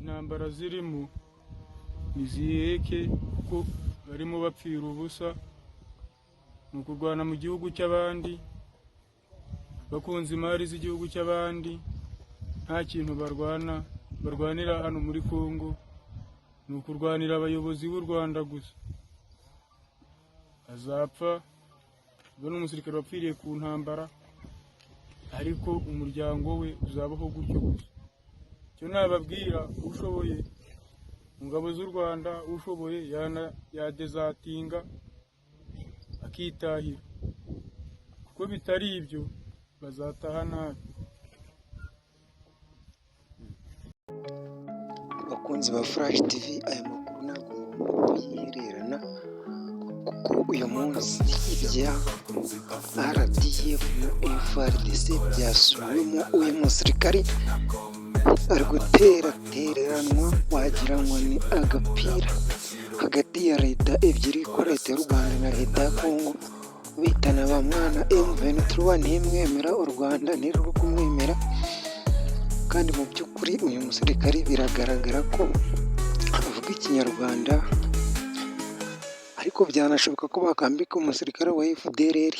intambara zirimo niziheke kuko barimo bapfira ubusa, ni ukurwana mu gihugu cy'abandi, bakunze imari z'igihugu cy'abandi, nta kintu barwanira hano muri Kongo, ni ukurwanira abayobozi b'u Rwanda gusa. Azapfa ubona umusirikare wapfiriye ku ntambara, ariko umuryango we uzabaho gutyo gusa. Cyo nababwira, ushoboye mu ngabo z'u Rwanda, ushoboye yadezatinga akitahira, kuko bitari ibyo bazataha nabi. Abakunzi ba Flash TV, aya makuru ntabwo yihererana, kuko uyu munsi ibya RDF na FARDC byasubiwemo. uyu musirikari ari guterateranwa wagira ngo ni agapira hagati ya leta ebyiri, ko leta y'u Rwanda na leta ya Kongo, bitana ba mwana. M23 ntimwemera, u Rwanda ntiruri kumwemera, kandi mu by'ukuri uyu musirikari biragaragara ko avuga ikinyarwanda, ariko byanashoboka ko bakambika umusirikare wa FDLR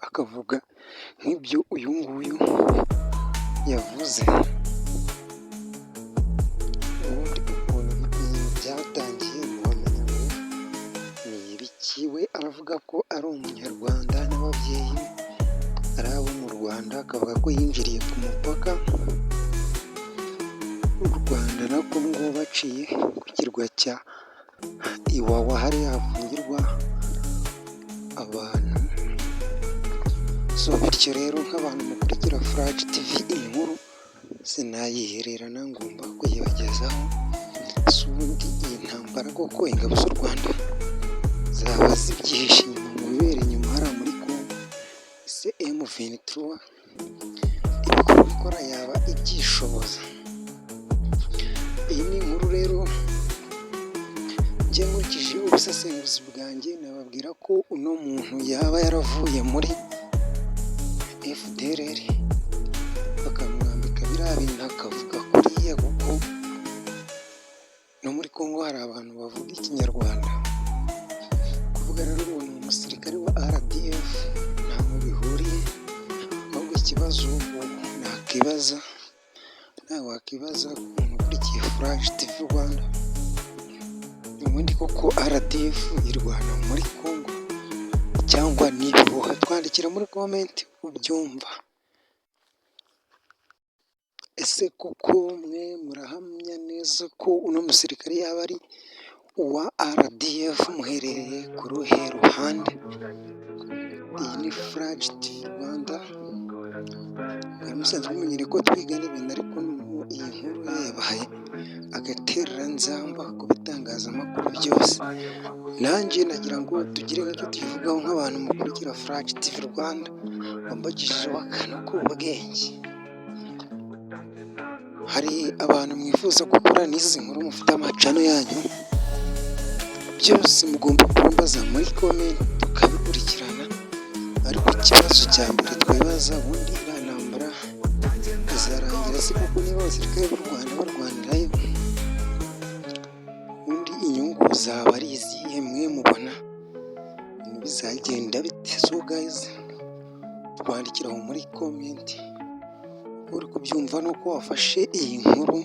akavuga nk'ibyo uyu nguyu yavuze. Ubundi ukuntu byatangiye ntiwamenya ngo ni ibiki. We aravuga ko ari umunyarwanda n'ababyeyi ari abo mu Rwanda, akavuga ko yinjiriye ku mupaka u Rwanda na Kongo baciye ku kirwa cya Iwawa, hariya hafungirwa abantu. So bityo rero nk'abantu mukurikira Flash TV, iyi nkuru sinayihererana, ngomba kuyibagezaho. Si ubundi iyi ntambara koko ingabo z'u Rwanda zaba zibyihishe inyuma mu bibera inyuma hariya muri Kongo? Ese M23 ibikorwa ikora yaba ibyishoboza? Iyi ni inkuru rero njye nkurikije ubusesenguzi bwanjye, nababwira ko uno muntu yaba yaravuye muri FDLR bakamwambika biriya bintu akavuga kuriya, kuko no muri Kongo hari abantu bavuga ikinyarwanda. Kuvuga rero uwo ni umusirikare wa RDF ntaho bihuriye, ahubwo ikibazo nakibaza, nawe wakibaza ku muntu ukurikiye Flash TV Rwanda, ubundi koko RDF irwana muri Kongo cyangwa n'ibihuha? Twandikira muri comment ubyumva. Ese koko mwe murahamya neza ko uno musirikare yaba ari uwa RDF? Muherereye ku ruhe ruhande? Iyi ni Flash TV Rwanda, mwari musanzwe mumenyere ko twigana ibintu, ariko iyi nkuru yabaye agatereranzamba ku bitangazamakuru byose. Nanjye nagira ngo tugire nk'icyo tuyivugaho nk'abantu mukurikira Flash TV Rwanda, wambagijeho akantu k'ubwenge. Hari abantu mwifuza gukora n'izi nkuru, mufite amacano yanyu, byose mugomba kumbaza muri comment tukabikurikirana. Ariko ikibazo cya mbere twibaza, ubundi iriya ntambara izarangira se kuko? Niba abasirikare b'u Rwanda barwanirayo, ubundi inyungu zaba ari izihe? Mwe mubona bizagenda bite? So guys, twandikira aho muri comment uri kubyumva nuko wafashe iyi nkuru,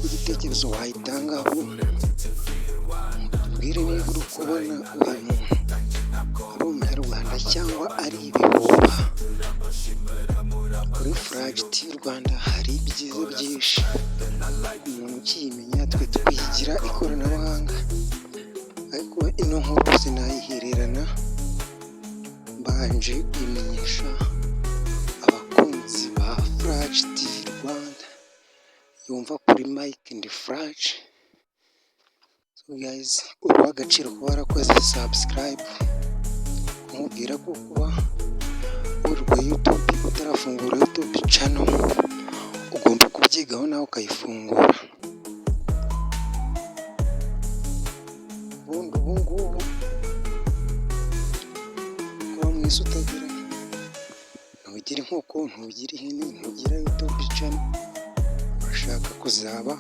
igitekerezo wayitangaho, tubwire niba uri kubona uyu muntu ari umunyarwanda cyangwa ari ibihuha. Kuri Flash TV Rwanda hari ibyiza byinshi, umuntu ukiyimenya, twe twigira ikoranabuhanga. Ariko ino nkuru sinayihererana, mbanje kwimenyesha abakunzi ba Flash TV Rwanda, yumva kuri Mike and Flash. So guys, uruha agaciro kuba warakoze subscribe, kumubwira ko kuba urwa YouTube utarafungura YouTube channel ugomba kubyigaho nawe ukayifungura. Ubundi ubu ngubu kuba mwese utagira, ntugira inkoko, ntugira ihene, ntugira YouTube channel, urashaka bashaka kuzaba